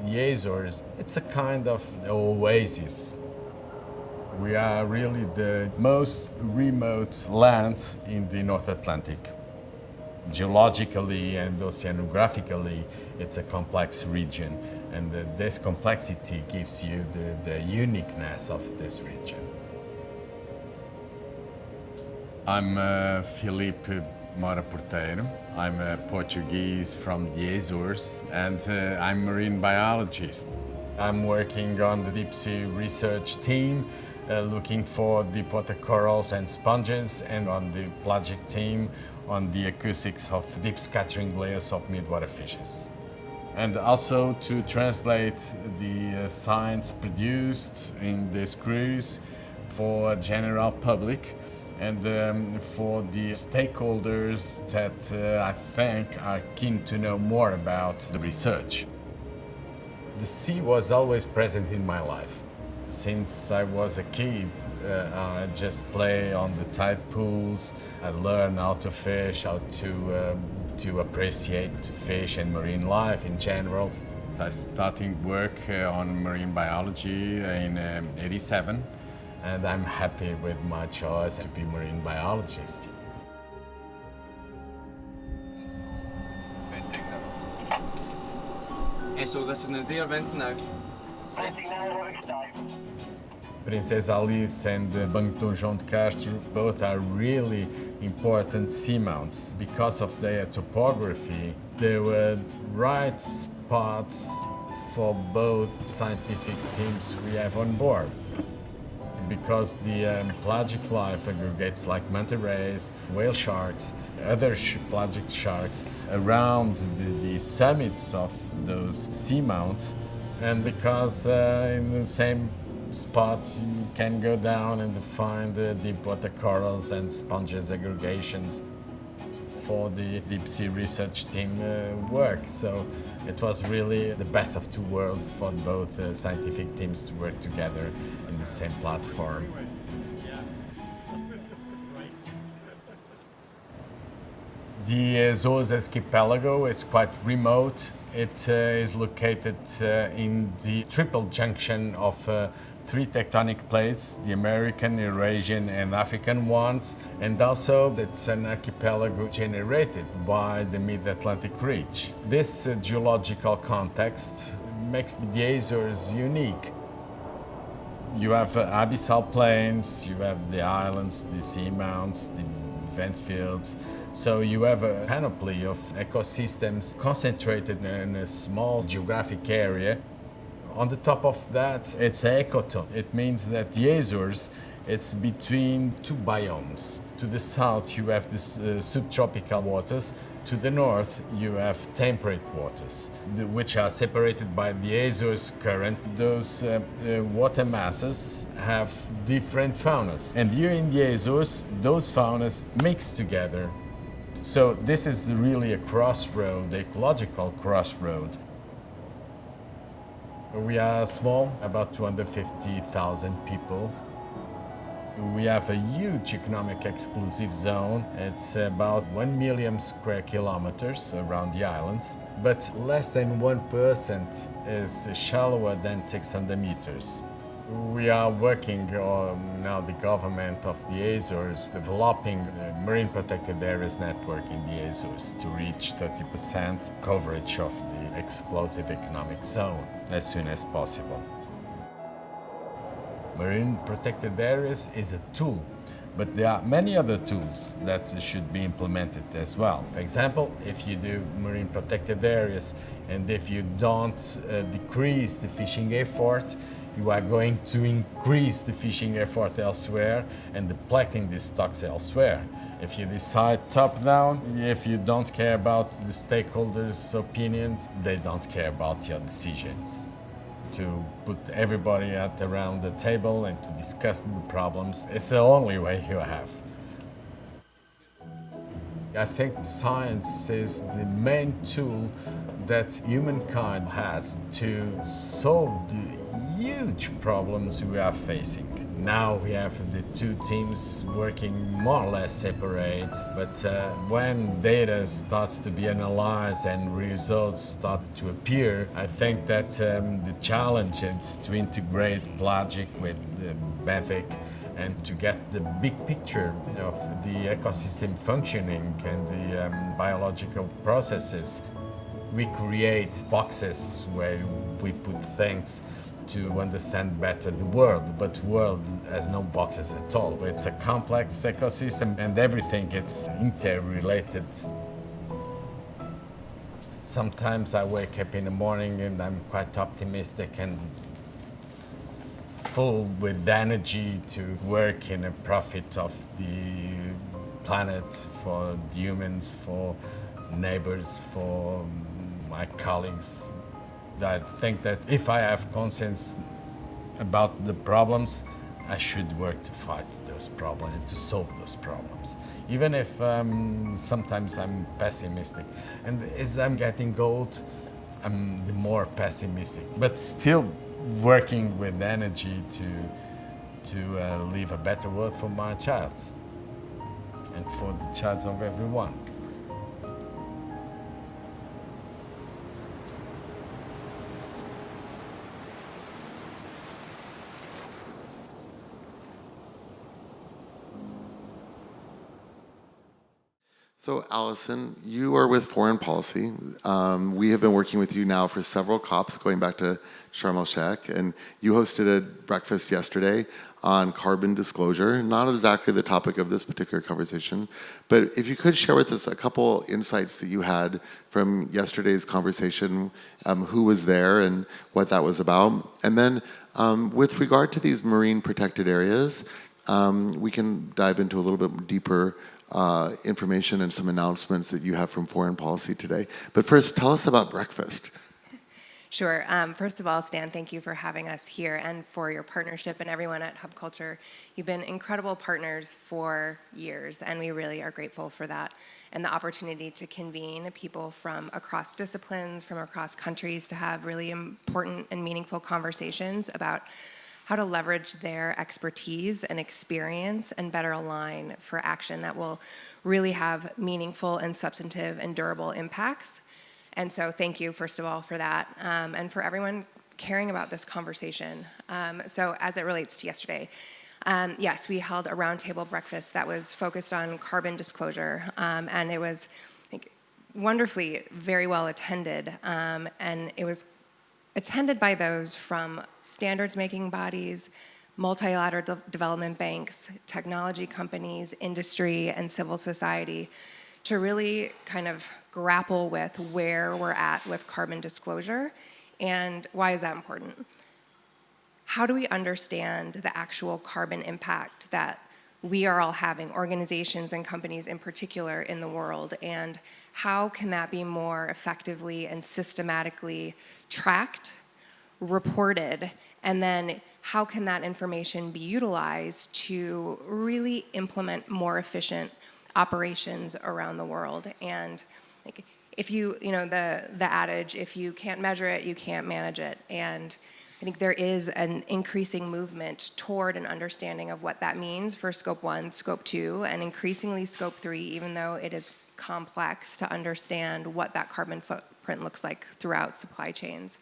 the Azores, it's a kind of oasis. We are really the most remote lands in the North Atlantic. Geologically and oceanographically, it's a complex region, and this complexity gives you the uniqueness of this region. I'm Filipe Mora Porteiro. I'm a Portuguese from the Azores, and I'm a marine biologist. I'm working on the deep sea research team, looking for deep water corals and sponges, and on the pelagic team on the acoustics of deep scattering layers of midwater fishes. And also to translate the science produced in this cruise for general public and for the stakeholders that I think are keen to know more about the research. The sea was always present in my life. Since I was a kid, I just play on the tide pools. I learned how to fish, how to appreciate fish and marine life in general. I started work on marine biology in '87, and I'm happy with my choice to be marine biologist. En zo, dat is een deerwind nu. Princesa Alice and Banco João de Castro both are really important seamounts. Because of their topography, they were right spots for both scientific teams we have on board. Because the pelagic life aggregates like manta rays, whale sharks, other pelagic sharks around the summits of those seamounts, and because in the same spots you can go down and find deep water corals and sponges aggregations for the deep sea research team work. So it was really the best of two worlds for both scientific teams to work together in the same platform. The Azores archipelago, it's quite remote. It is located in the triple junction of three tectonic plates, the American, Eurasian and African ones, and also it's an archipelago generated by the Mid-Atlantic Ridge. This geological context makes the Azores unique. You have abyssal plains, you have the islands, the seamounts, the vent fields. So you have a panoply of ecosystems concentrated in a small geographic area. On the top of that, it's an ecotone. It means that the Azores, it's between two biomes. To the south, you have the subtropical waters. To the north, you have temperate waters, which are separated by the Azores current. Those water masses have different faunas. And here in the Azores, those faunas mix together. So this is really a crossroad, the ecological crossroad. We are small, about 250,000 people. We have a huge economic exclusive zone. It's about 1 million square kilometers around the islands, but less than 1% is shallower than 600 meters. We are working now, the government of the Azores, developing the marine protected areas network in the Azores to reach 30% coverage of the exclusive economic zone as soon as possible. Marine protected areas is a tool, but there are many other tools that should be implemented as well. For example, if you do marine protected areas and if you don't decrease the fishing effort, you are going to increase the fishing effort elsewhere and depleting the stocks elsewhere. If you decide top-down, if you don't care about the stakeholders' opinions, they don't care about your decisions. To put everybody around the table and to discuss the problems, it's the only way you have. I think science is the main tool that humankind has to solve the huge problems we are facing. Now we have the two teams working more or less separate, but when data starts to be analyzed and results start to appear, I think that the challenge is to integrate logic with the method and to get the big picture of the ecosystem functioning and the biological processes. We create boxes where we put things to understand better the world, but the world has no boxes at all. It's a complex ecosystem and everything is interrelated. Sometimes I wake up in the morning and I'm quite optimistic and full with energy to work in a profit of the planet, for humans, for neighbors, for my colleagues. I think that if I have conscience about the problems, I should work to fight those problems and to solve those problems. Even if sometimes I'm pessimistic. And as I'm getting old, I'm the more pessimistic. But still working with energy to leave a better world for my child and for the childs of everyone. So, Allison, you are with Foreign Policy. We have been working with you now for several COPs, going back to Sharm el-Sheikh, and you hosted a breakfast yesterday on carbon disclosure, not exactly the topic of this particular conversation, but if you could share with us a couple insights that you had from yesterday's conversation, who was there and what that was about. And then with regard to these marine protected areas, we can dive into a little bit deeper information and some announcements that you have from Foreign Policy today. But first, tell us about breakfast. Sure. First of all, Stan, thank you for having us here and for your partnership, and everyone at Hub Culture. You've been incredible partners for years, and we really are grateful for that. And the opportunity to convene people from across disciplines, from across countries, to have really important and meaningful conversations about how to leverage their expertise and experience and better align for action that will really have meaningful and substantive and durable impacts. And so thank you, first of all, for that, and for everyone caring about this conversation. So as it relates to yesterday, yes, we held a roundtable breakfast that was focused on carbon disclosure, and it was wonderfully very well attended, and it was attended by those from standards-making bodies, multilateral development banks, technology companies, industry, and civil society, to really kind of grapple with where we're at with carbon disclosure and why is that important. How do we understand the actual carbon impact that we are all having, organizations and companies in particular, in the world, and how can that be more effectively and systematically tracked, reported, and then how can that information be utilized to really implement more efficient operations around the world? And if you know, the adage, if you can't measure it, you can't manage it. And I think there is an increasing movement toward an understanding of what that means for Scope 1, Scope 2, and increasingly Scope 3, even though it is complex to understand what that carbon footprint looks like throughout supply chains.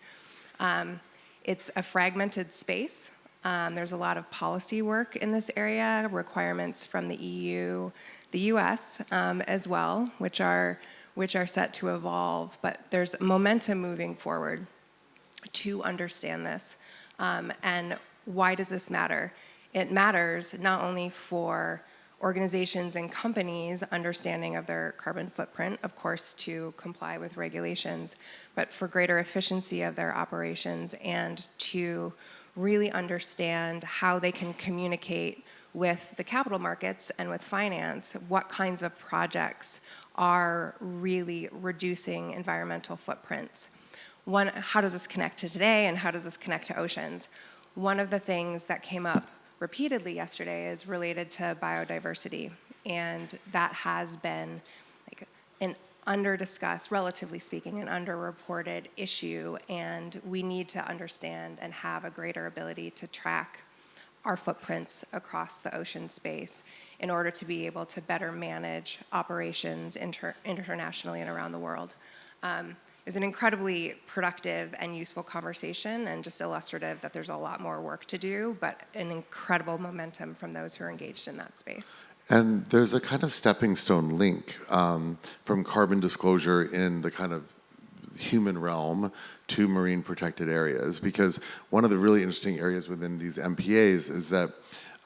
It's a fragmented space. There's a lot of policy work in this area, requirements from the EU, the US as well, which are set to evolve, but there's momentum moving forward to understand this. And why does this matter? It matters not only for organizations and companies' understanding of their carbon footprint, of course, to comply with regulations, but for greater efficiency of their operations and to really understand how they can communicate with the capital markets and with finance what kinds of projects are really reducing environmental footprints. One, how does this connect to today and how does this connect to oceans? One of the things that came up repeatedly yesterday is related to biodiversity, and that has been an under-discussed, relatively speaking, an under-reported issue, and we need to understand and have a greater ability to track our footprints across the ocean space in order to be able to better manage operations internationally and around the world. It was an incredibly productive and useful conversation, and just illustrative that there's a lot more work to do, but an incredible momentum from those who are engaged in that space. And there's a kind of stepping stone link from carbon disclosure in the kind of human realm to marine protected areas, because one of the really interesting areas within these MPAs is that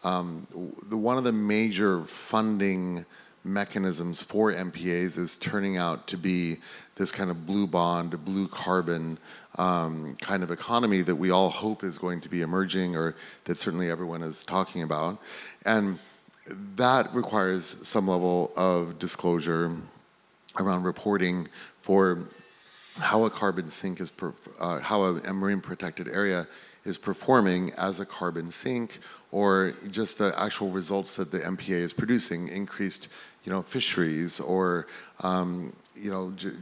one of the major funding mechanisms for MPAs is turning out to be this kind of blue bond, blue carbon kind of economy that we all hope is going to be emerging, or that certainly everyone is talking about. And that requires some level of disclosure around reporting for how a carbon sink is, how a marine protected area is performing as a carbon sink, or just the actual results that the MPA is producing, increased, fisheries, or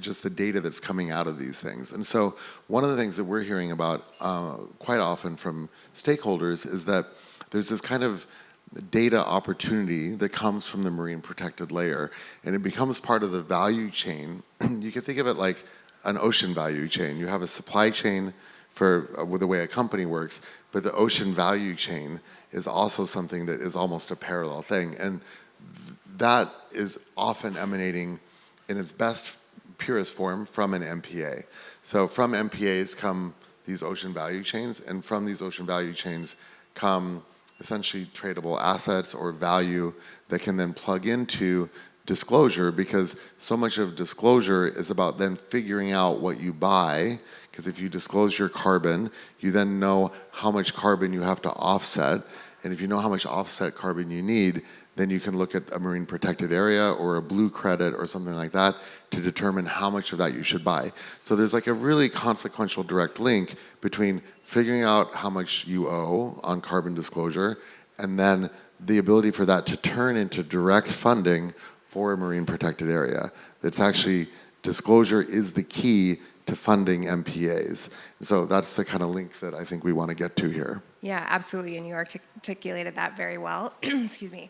just the data that's coming out of these things. And so one of the things that we're hearing about quite often from stakeholders is that there's this kind of data opportunity that comes from the marine protected layer, and it becomes part of the value chain. You can think of it like an ocean value chain. You have a supply chain for with the way a company works, but the ocean value chain is also something that is almost a parallel thing, and that is often emanating in its best, purest form from an MPA. So from MPAs come these ocean value chains, and from these ocean value chains come essentially tradable assets or value that can then plug into disclosure, because so much of disclosure is about then figuring out what you buy, because if you disclose your carbon, you then know how much carbon you have to offset, and if you know how much offset carbon you need, then you can look at a marine protected area or a blue credit or something like that to determine how much of that you should buy. So there's like a really consequential direct link between figuring out how much you owe on carbon disclosure, and then the ability for that to turn into direct funding for a marine protected area. That's actually, disclosure is the key to funding MPAs. So that's the kind of link that I think we want to get to here. Yeah, absolutely, and you articulated that very well. Excuse me.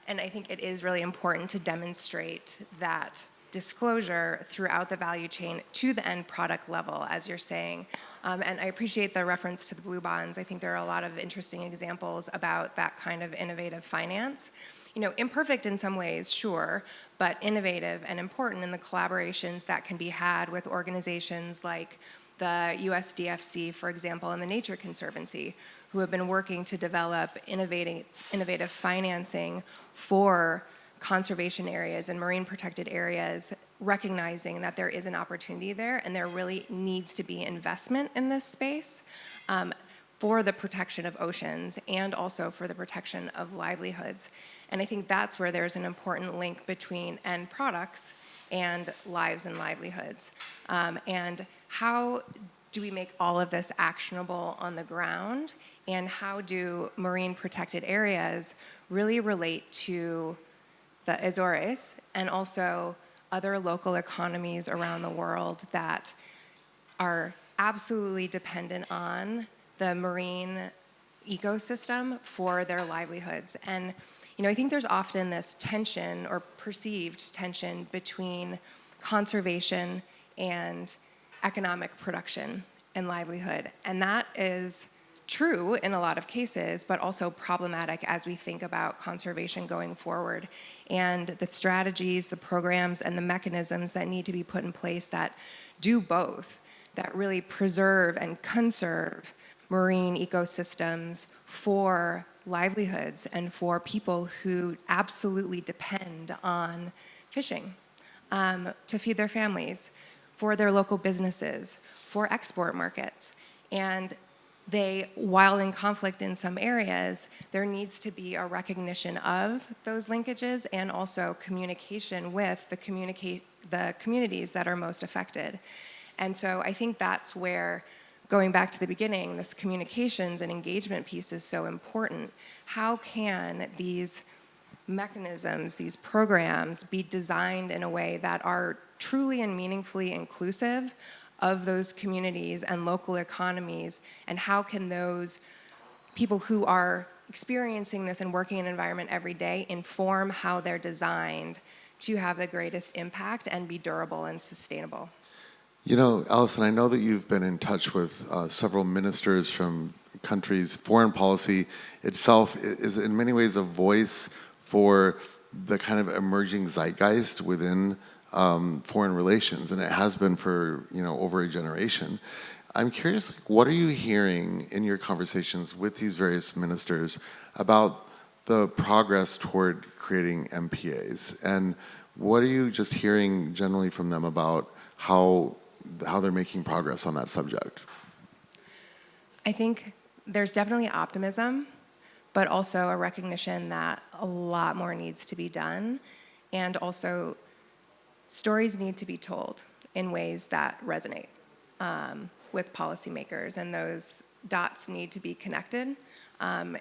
And I think it is really important to demonstrate that disclosure throughout the value chain to the end product level, as you're saying. And I appreciate the reference to the blue bonds. I think there are a lot of interesting examples about that kind of innovative finance. Imperfect in some ways, sure, but innovative and important in the collaborations that can be had with organizations like the USDFC, for example, and the Nature Conservancy, who have been working to develop innovative financing for conservation areas and marine protected areas, recognizing that there is an opportunity there and there really needs to be investment in this space for the protection of oceans and also for the protection of livelihoods. And I think that's where there's an important link between end products and lives and livelihoods. And how do we make all of this actionable on the ground? And how do marine protected areas really relate to the Azores and also other local economies around the world that are absolutely dependent on the marine ecosystem for their livelihoods? And I think there's often this tension or perceived tension between conservation and economic production and livelihood. And that is true in a lot of cases, but also problematic as we think about conservation going forward and the strategies, the programs, and the mechanisms that need to be put in place that do both, that really preserve and conserve marine ecosystems for livelihoods and for people who absolutely depend on fishing to feed their families, for their local businesses, for export markets. And while in conflict in some areas, there needs to be a recognition of those linkages and also communication with the communities that are most affected. And so I think that's where, going back to the beginning, this communications and engagement piece is so important. How can these mechanisms, these programs, be designed in a way that are truly and meaningfully inclusive of those communities and local economies, and how can those people who are experiencing this and working in an environment every day inform how they're designed to have the greatest impact and be durable and sustainable. You know, Allison, I know that you've been in touch with several ministers from countries. Foreign policy itself is in many ways a voice for the kind of emerging zeitgeist within foreign relations, and it has been for over a generation. I'm curious, what are you hearing in your conversations with these various ministers about the progress toward creating MPAs, and what are you just hearing generally from them about how they're making progress on that subject? I think there's definitely optimism, but also a recognition that a lot more needs to be done, and also stories need to be told in ways that resonate with policymakers, and those dots need to be connected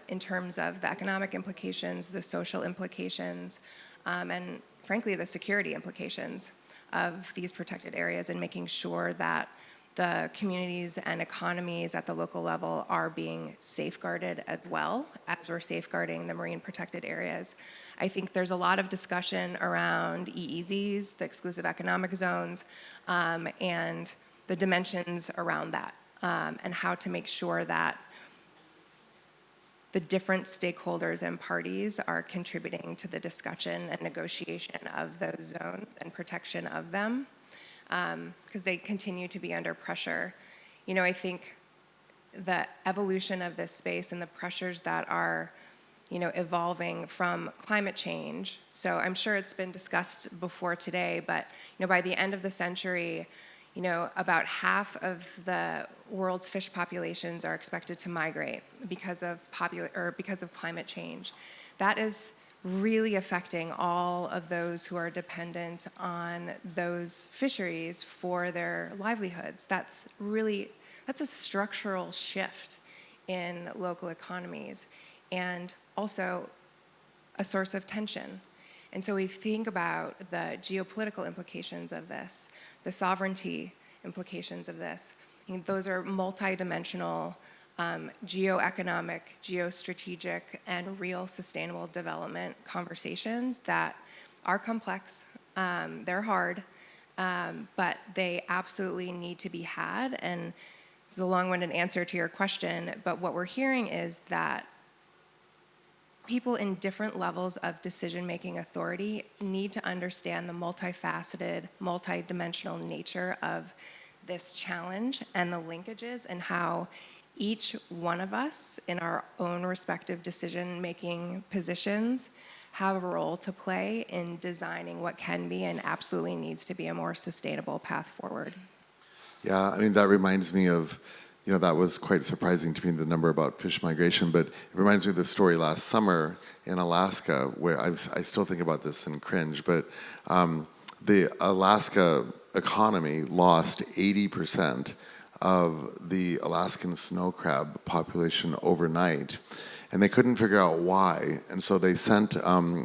in terms of the economic implications, the social implications, and frankly, the security implications of these protected areas, and making sure that the communities and economies at the local level are being safeguarded as well as we're safeguarding the marine protected areas. I think there's a lot of discussion around EEZs, the exclusive economic zones, and the dimensions around that, and how to make sure that the different stakeholders and parties are contributing to the discussion and negotiation of those zones and protection of them, because they continue to be under pressure. I think the evolution of this space and the pressures that are evolving from climate change. So I'm sure it's been discussed before today, but by the end of the century, about half of the world's fish populations are expected to migrate because of climate change. That is really affecting all of those who are dependent on those fisheries for their livelihoods. That's a structural shift in local economies, and also a source of tension. And so we think about the geopolitical implications of this, the sovereignty implications of this. Those are multidimensional, geoeconomic, geostrategic, and real sustainable development conversations that are complex, they're hard, but they absolutely need to be had. And it's a long-winded answer to your question, but what we're hearing is that people in different levels of decision-making authority need to understand the multifaceted, multidimensional nature of this challenge and the linkages, and how each one of us in our own respective decision-making positions have a role to play in designing what can be and absolutely needs to be a more sustainable path forward. Yeah, I mean, that reminds me of, that was quite surprising to me, the number about fish migration, but it reminds me of the story last summer in Alaska, where I still think about this and cringe, but the Alaska economy lost 80% of the Alaskan snow crab population overnight, and they couldn't figure out why, and so they sent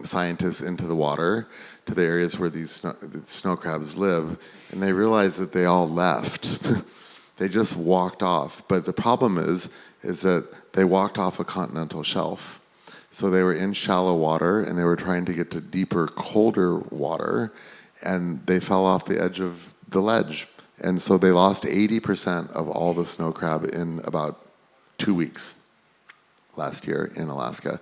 scientists into the water to the areas where these snow crabs live, and they realized that they all left. They just walked off. But the problem is that they walked off a continental shelf. So they were in shallow water, and they were trying to get to deeper, colder water, and they fell off the edge of the ledge. And so they lost 80% of all the snow crab in about 2 weeks last year in Alaska.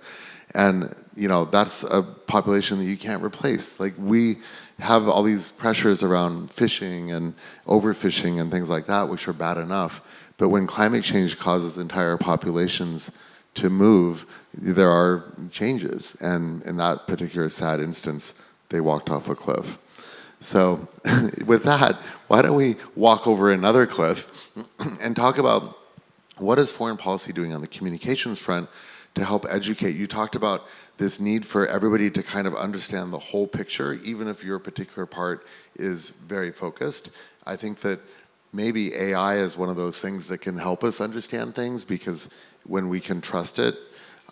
And, that's a population that you can't replace. Like, we have all these pressures around fishing and overfishing and things like that, which are bad enough. But when climate change causes entire populations to move, there are changes. And in that particular sad instance, they walked off a cliff. So with that, why don't we walk over another cliff and talk about what is foreign policy doing on the communications front to help educate? You talked about this need for everybody to kind of understand the whole picture, even if your particular part is very focused. I think that maybe AI is one of those things that can help us understand things, because when we can trust it,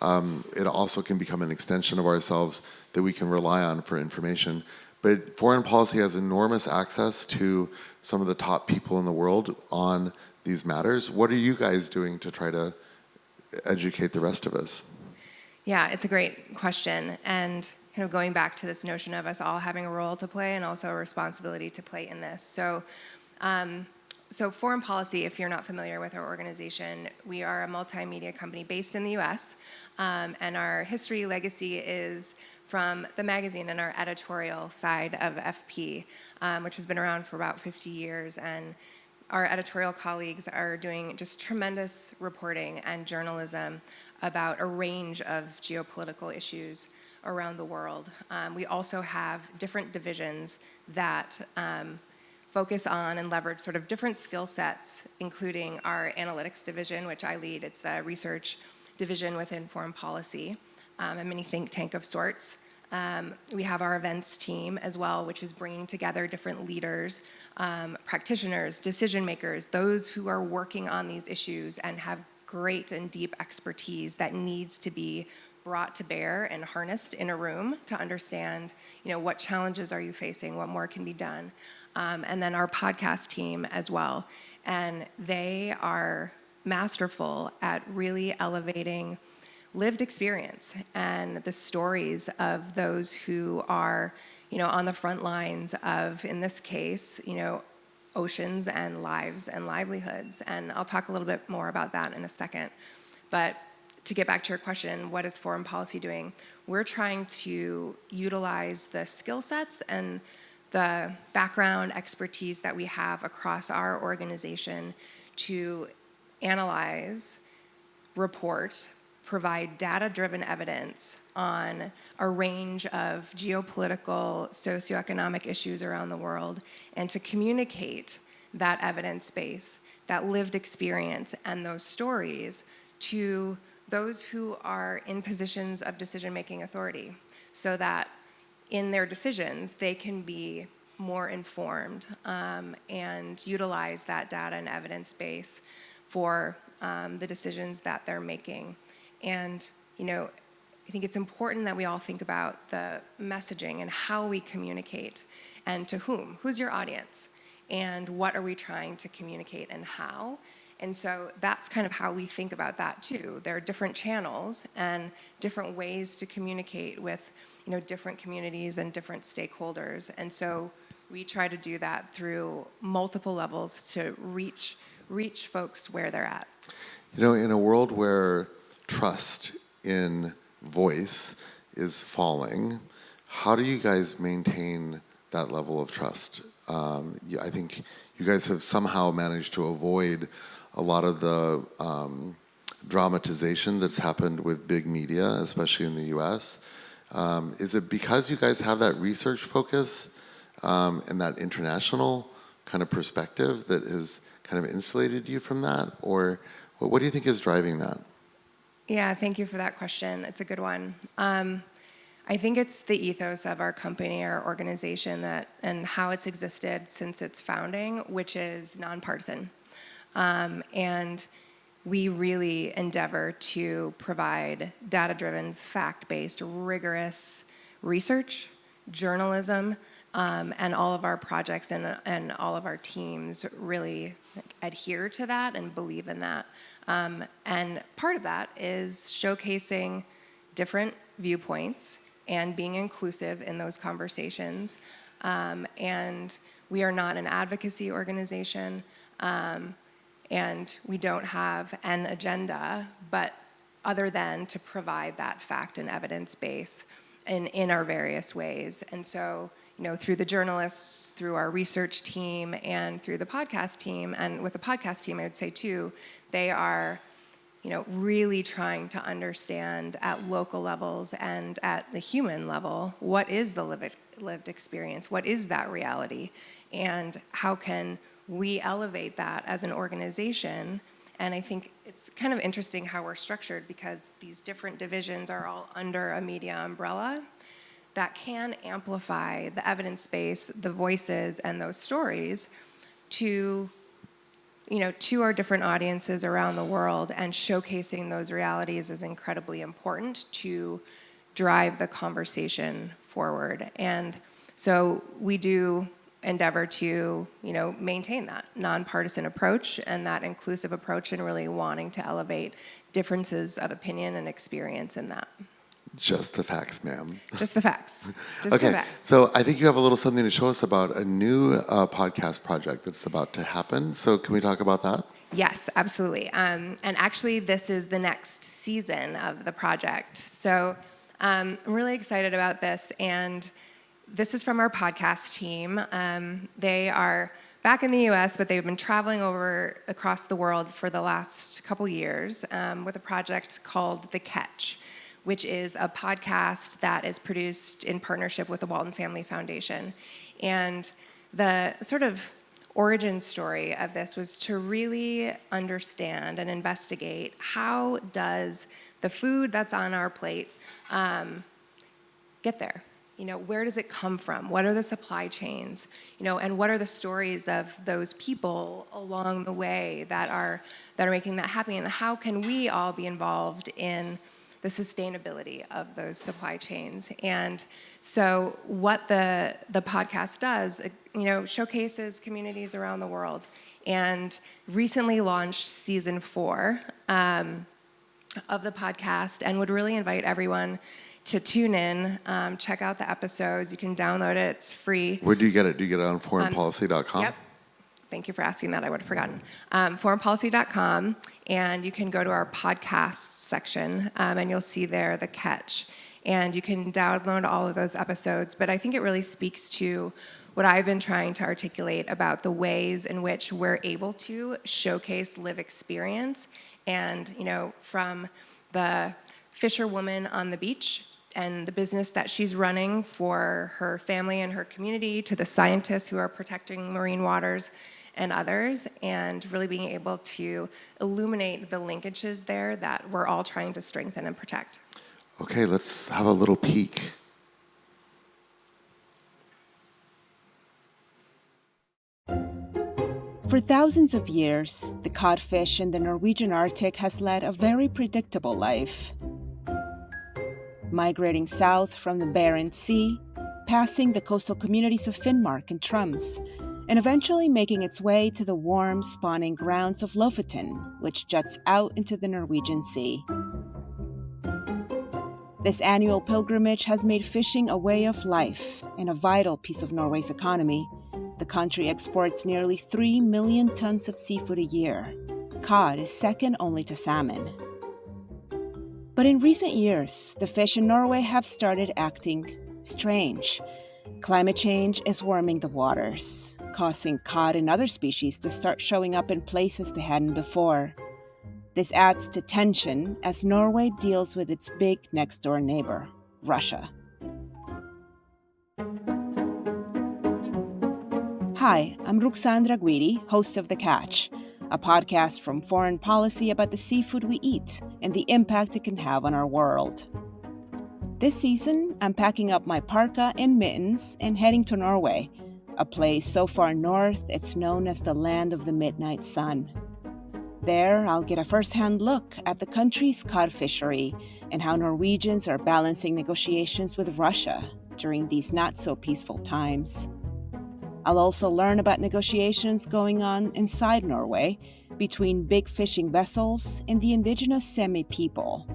it also can become an extension of ourselves that we can rely on for information. But foreign policy has enormous access to some of the top people in the world on these matters. What are you guys doing to try to educate the rest of us? Yeah, it's a great question. And kind of going back to this notion of us all having a role to play and also a responsibility to play in this. So foreign policy, if you're not familiar with our organization, we are a multimedia company based in the US. And our history legacy is from the magazine and our editorial side of FP, which has been around for about 50 years. And our editorial colleagues are doing just tremendous reporting and journalism about a range of geopolitical issues around the world. We also have different divisions that focus on and leverage sort of different skill sets, including our analytics division, which I lead. It's the research division within foreign policy, a mini think tank of sorts. We have our events team as well, which is bringing together different leaders, practitioners, decision makers, those who are working on these issues and have great and deep expertise that needs to be brought to bear and harnessed in a room to understand, what challenges are you facing, what more can be done. And then our podcast team as well. And they are masterful at really elevating lived experience and the stories of those who are, on the front lines of, in this case, oceans and lives and livelihoods. And I'll talk a little bit more about that in a second. But to get back to your question, what is foreign policy doing? We're trying to utilize the skill sets and the background expertise that we have across our organization to analyze, report, provide data-driven evidence on a range of geopolitical, socioeconomic issues around the world, and to communicate that evidence base, that lived experience, and those stories to those who are in positions of decision-making authority, so that in their decisions, they can be more informed and utilize that data and evidence base for the decisions that they're making. And, I think it's important that we all think about the messaging and how we communicate and to whom. Who's your audience? And what are we trying to communicate and how? And so that's kind of how we think about that too. There are different channels and different ways to communicate with, different communities and different stakeholders. And so we try to do that through multiple levels to reach folks where they're at. In a world where trust in voice is falling, how do you guys maintain that level of trust? I think you guys have somehow managed to avoid a lot of the dramatization that's happened with big media, especially in the US. Is it because you guys have that research focus and that international kind of perspective that has kind of insulated you from that? Or what do you think is driving that? Yeah, thank you for that question. It's a good one. I think it's the ethos of our company, our organization, and how it's existed since its founding, which is nonpartisan. And we really endeavor to provide data-driven, fact-based, rigorous research, journalism, and all of our projects and all of our teams really adhere to that and believe in that. And part of that is showcasing different viewpoints and being inclusive in those conversations. And we are not an advocacy organization, and we don't have an agenda, but other than to provide that fact and evidence base in our various ways. And so, through the journalists, through our research team, and through the podcast team, and with the podcast team, I would say too, they are, really trying to understand at local levels and at the human level, what is the lived experience? What is that reality? And how can we elevate that as an organization? And I think it's kind of interesting how we're structured, because these different divisions are all under a media umbrella that can amplify the evidence base, the voices, and those stories to our different audiences around the world, and showcasing those realities is incredibly important to drive the conversation forward. And so we do endeavor to, maintain that nonpartisan approach and that inclusive approach, and really wanting to elevate differences of opinion and experience in that. Just the facts, ma'am. Just the facts. Just Okay, the facts. so I think you have a little something to show us about a new podcast project that's about to happen. So can we talk about that? Yes, absolutely. And actually, this is the next season of the project. So I'm really excited about this. And this is from our podcast team. They are back in the US, but they've been traveling across the world for the last couple years with a project called The Catch, which is a podcast that is produced in partnership with the Walton Family Foundation. And the sort of origin story of this was to really understand and investigate, how does the food that's on our plate get there? Where does it come from? What are the supply chains? And what are the stories of those people along the way that are making that happen? And how can we all be involved in the sustainability of those supply chains? And so what the podcast does, showcases communities around the world, and recently launched season 4 of the podcast, and would really invite everyone to tune in, check out the episodes. You can download it, it's free. Where do you get it? Do you get it on foreignpolicy.com? Yep. Thank you for asking that. I would have forgotten. Foreignpolicy.com, and you can go to our podcasts section, and you'll see there The Catch. And you can download all of those episodes. But I think it really speaks to what I've been trying to articulate about the ways in which we're able to showcase live experience. And, from the fisherwoman on the beach and the business that she's running for her family and her community, to the scientists who are protecting marine waters and others, and really being able to illuminate the linkages there that we're all trying to strengthen and protect. Okay, let's have a little peek. For thousands of years, the codfish in the Norwegian Arctic has led a very predictable life. Migrating south from the Barents Sea, passing the coastal communities of Finnmark and Troms, and eventually making its way to the warm spawning grounds of Lofoten, which juts out into the Norwegian Sea. This annual pilgrimage has made fishing a way of life and a vital piece of Norway's economy. The country exports nearly 3 million tons of seafood a year. Cod is second only to salmon. But in recent years, the fish in Norway have started acting strange. Climate change is warming the waters, causing cod and other species to start showing up in places they hadn't before. This adds to tension as Norway deals with its big next-door neighbor, Russia. Hi, I'm Ruxandra Guidi, host of The Catch, a podcast from Foreign Policy about the seafood we eat and the impact it can have on our world. This season, I'm packing up my parka and mittens and heading to Norway, a place so far north it's known as the land of the midnight sun. There, I'll get a first-hand look at the country's cod fishery and how Norwegians are balancing negotiations with Russia during these not-so-peaceful times. I'll also learn about negotiations going on inside Norway between big fishing vessels and the indigenous Sami people.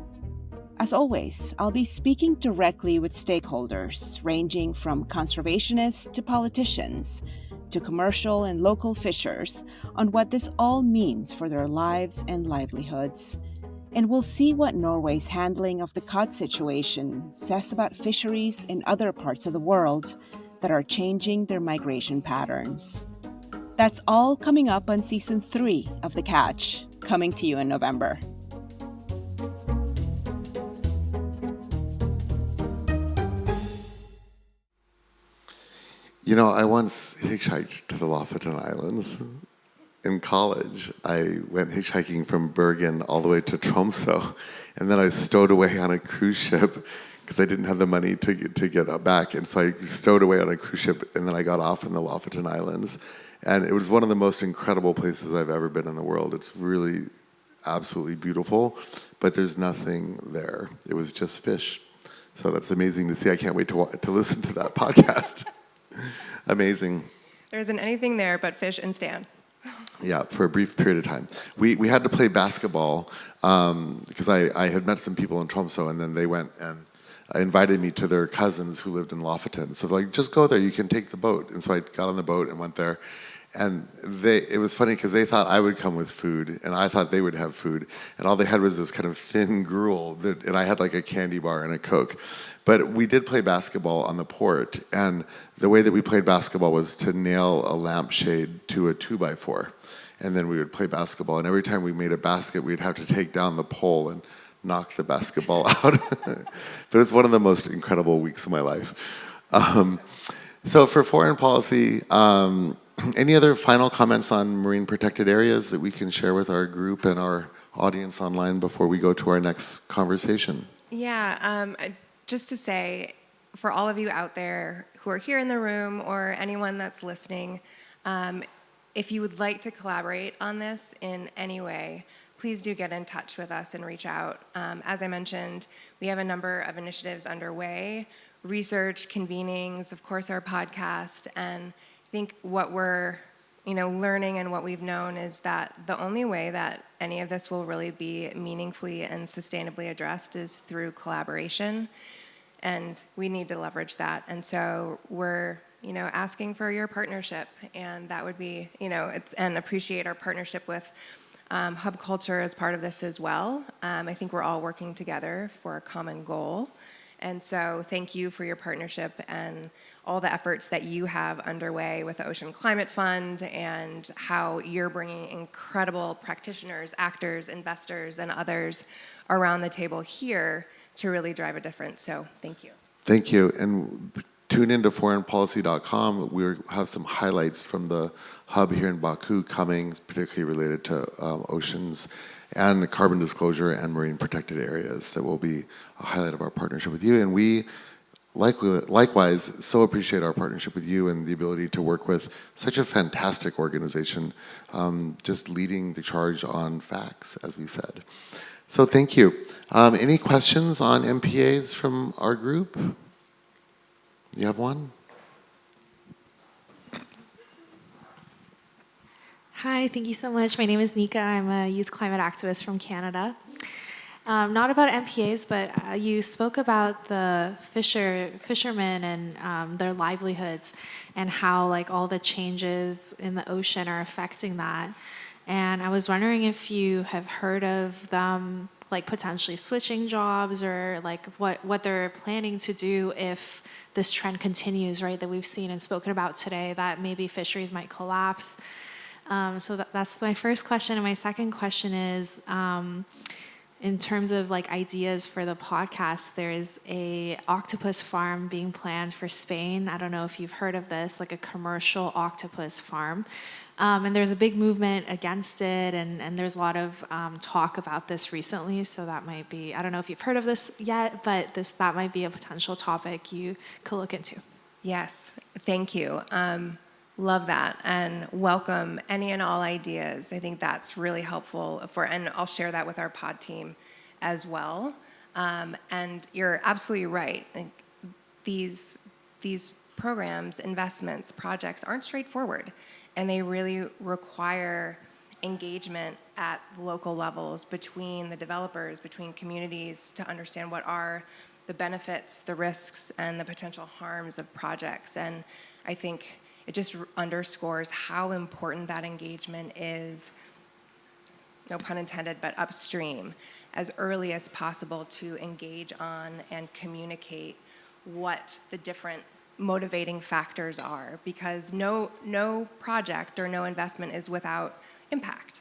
As always, I'll be speaking directly with stakeholders, ranging from conservationists to politicians, to commercial and local fishers, on what this all means for their lives and livelihoods. And we'll see what Norway's handling of the cod situation says about fisheries in other parts of the world that are changing their migration patterns. That's all coming up on Season 3 of The Catch, coming to you in November. You know, I once hitchhiked to the Lofoten Islands. In college, I went hitchhiking from Bergen all the way to Tromsø, and then I stowed away on a cruise ship because I didn't have the money to get back. And so I stowed away on a cruise ship, and then I got off in the Lofoten Islands. And it was one of the most incredible places I've ever been in the world. It's really absolutely beautiful, but there's nothing there. It was just fish. So that's amazing to see. I can't wait to listen to that podcast. Amazing. There isn't anything there but fish and Stan. Yeah, for a brief period of time. We had to play basketball because I had met some people in Tromsø, and then they went and invited me to their cousins who lived in Lofoten. So they're like, just go there, you can take the boat. And so I got on the boat and went there. And it was funny because they thought I would come with food, and I thought they would have food. And all they had was this kind of thin gruel, and I had like a candy bar and a Coke. But we did play basketball on the port, and the way that we played basketball was to nail a lampshade to a 2x4. And then we would play basketball, and every time we made a basket, we'd have to take down the pole and knock the basketball out. But it's one of the most incredible weeks of my life. So for foreign policy, any other final comments on marine protected areas that we can share with our group and our audience online before we go to our next conversation? Yeah, just to say, for all of you out there who are here in the room or anyone that's listening, if you would like to collaborate on this in any way, please do get in touch with us and reach out. As I mentioned, we have a number of initiatives underway, research, convenings, of course our podcast, and I think what we're learning and what we've known is that the only way that any of this will really be meaningfully and sustainably addressed is through collaboration, and we need to leverage that. And so we're asking for your partnership, and that would be and appreciate our partnership with Hub Culture as part of this as well. I think we're all working together for a common goal. And so thank you for your partnership and all the efforts that you have underway with the Ocean Climate Fund and how you're bringing incredible practitioners, actors, investors, and others around the table here to really drive a difference. So thank you. Thank you. And tune into foreignpolicy.com. We have some highlights from the hub here in Baku coming, particularly related to oceans and carbon disclosure and marine protected areas. That will be a highlight of our partnership with you. And we likewise so appreciate our partnership with you and the ability to work with such a fantastic organization, just leading the charge on facts, as we said. So thank you. Any questions on MPAs from our group? You have one? Hi, thank you so much. My name is Nika. I'm a youth climate activist from Canada. Not about MPAs, but you spoke about the fishermen and their livelihoods and how all the changes in the ocean are affecting that. And I was wondering if you have heard of them potentially switching jobs or what they're planning to do if this trend continues, right, that we've seen and spoken about today, that maybe fisheries might collapse. So that's my first question. And my second question is, in terms of ideas for the podcast, there's a octopus farm being planned for Spain. I don't know if you've heard of this, a commercial octopus farm. And there's a big movement against it, and there's a lot of talk about this recently, so that might be, I don't know if you've heard of this yet, but that might be a potential topic you could look into. Yes, thank you. Love that, and welcome any and all ideas. I think that's really helpful and I'll share that with our pod team as well. And you're absolutely right. These programs, investments, projects aren't straightforward, and they really require engagement at local levels between the developers, between communities, to understand what are the benefits, the risks, and the potential harms of projects. And I think it just underscores how important that engagement is, no pun intended, but upstream, as early as possible to engage on and communicate what the different motivating factors are, because no project or no investment is without impact,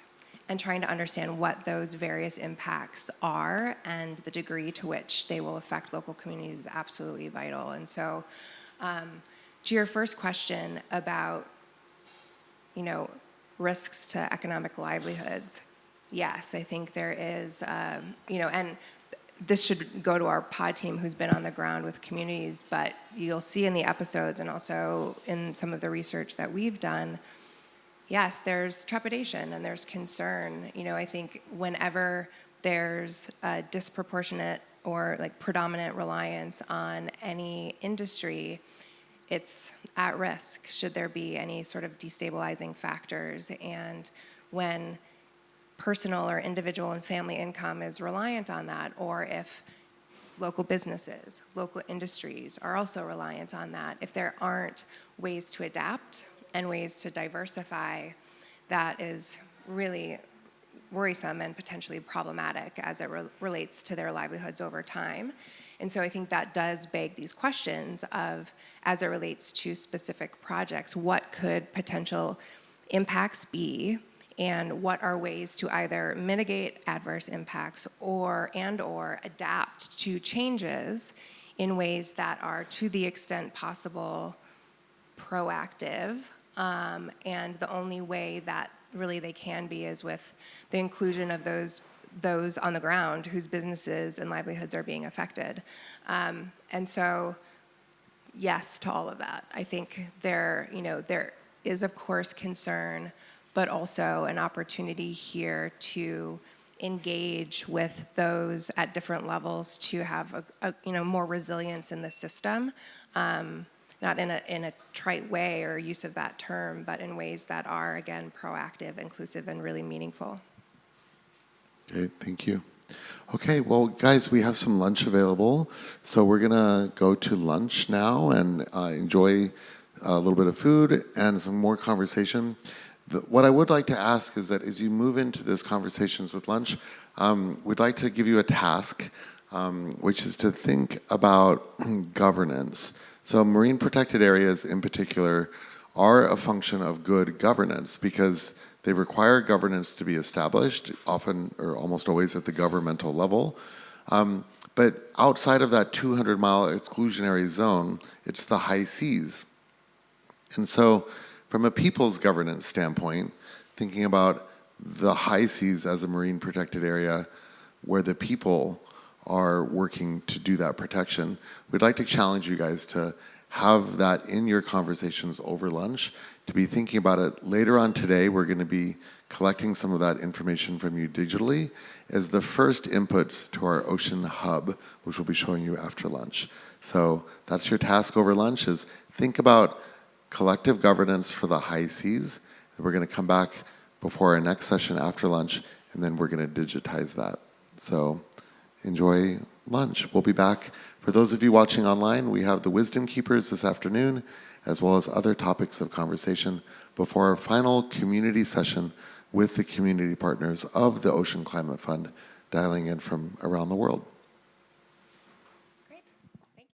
and trying to understand what those various impacts are and the degree to which they will affect local communities is absolutely vital. And so to your first question about risks to economic livelihoods, yes, I think there is, and this should go to our pod team who's been on the ground with communities, but you'll see in the episodes and also in some of the research that we've done, yes, there's trepidation and there's concern. I think whenever there's a disproportionate or predominant reliance on any industry, it's at risk should there be any sort of destabilizing factors. And when personal or individual and family income is reliant on that, or if local businesses, local industries are also reliant on that, if there aren't ways to adapt and ways to diversify, that is really worrisome and potentially problematic as it relates to their livelihoods over time. And so I think that does beg these questions of, as it relates to specific projects, what could potential impacts be, and what are ways to either mitigate adverse impacts or adapt to changes in ways that are, to the extent possible, proactive. And the only way that really they can be is with the inclusion of those on the ground whose businesses and livelihoods are being affected. And so, yes to all of that. I think there is, of course, concern, but also an opportunity here to engage with those at different levels to have more resilience in the system, not in a trite way or use of that term, but in ways that are, again, proactive, inclusive, and really meaningful. Okay, thank you. Okay, well, guys, we have some lunch available, so we're gonna go to lunch now and enjoy a little bit of food and some more conversation. What I would like to ask is that as you move into this conversations with lunch, we'd like to give you a task, which is to think about governance. So marine protected areas in particular are a function of good governance because they require governance to be established, often or almost always at the governmental level. But outside of that 200-mile exclusionary zone, it's the high seas. And so from a people's governance standpoint, thinking about the high seas as a marine protected area where the people are working to do that protection, we'd like to challenge you guys to have that in your conversations over lunch, to be thinking about it. Later on today, we're going to be collecting some of that information from you digitally as the first inputs to our Ocean Hub, which we'll be showing you after lunch. So that's your task over lunch, is think about collective governance for the high seas. We're going to come back before our next session after lunch, and then we're going to digitize that. So enjoy lunch. We'll be back. For those of you watching online, we have the Wisdom Keepers this afternoon, as well as other topics of conversation before our final community session with the community partners of the Ocean Climate Fund, dialing in from around the world.